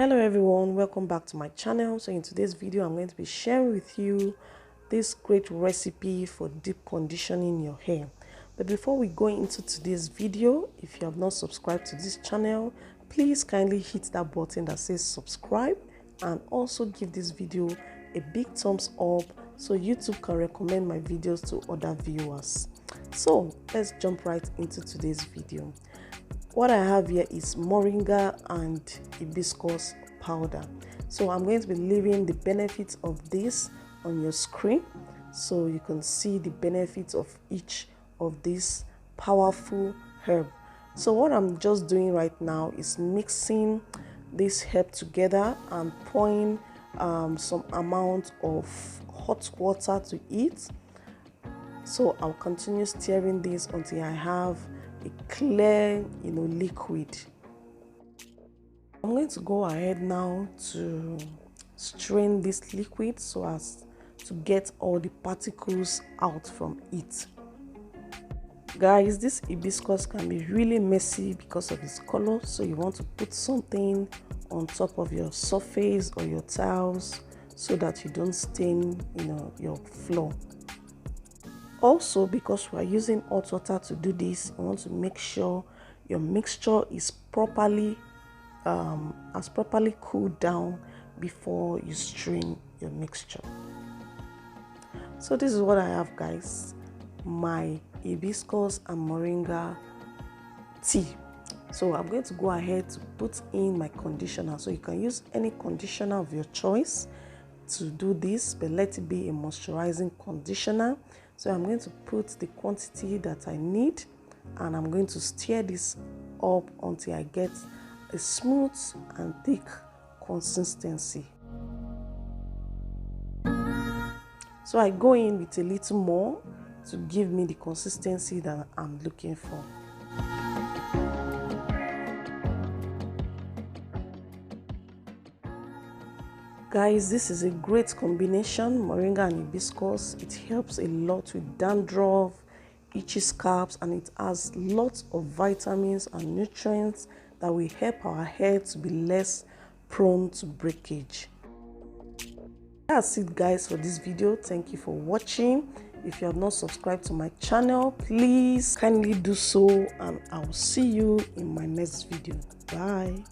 Hello everyone, welcome back to my channel. So in today's video I'm going to be sharing with you this great recipe for deep conditioning your hair. But before we go into today's video, if you have not subscribed to this channel, please kindly hit that button that says subscribe and also give this video a big thumbs up so YouTube can recommend my videos to other viewers. So let's jump right into today's video. What I have here is moringa and hibiscus powder. So I'm going to be leaving the benefits of this on your screen so you can see the benefits of each of these powerful herb. So what I'm just doing right now is mixing this herb together and pouring some amount of hot water to it. So I'll continue stirring this until I have a clear liquid. I'm going to go ahead now to strain this liquid so as to get all the particles out from it. Guys, this hibiscus can be really messy because of its color, so you want to put something on top of your surface or your tiles so that you don't stain your floor. Also, because we are using hot water to do this, you want to make sure your mixture is properly cooled down before you strain your mixture. So this is what I have, guys, my hibiscus and moringa tea. So I'm going to go ahead to put in my conditioner. So you can use any conditioner of your choice to do this, but let it be a moisturizing conditioner. So I'm going to put the quantity that I need and I'm going to stir this up until I get a smooth and thick consistency. So I go in with a little more to give me the consistency that I'm looking for. Guys, this is a great combination, moringa and hibiscus. It helps a lot with dandruff, itchy scalps, and it has lots of vitamins and nutrients that will help our hair to be less prone to breakage. That's it, guys, for this video. Thank you for watching. If you have not subscribed to my channel, please kindly do so, and I will see you in my next video. Bye.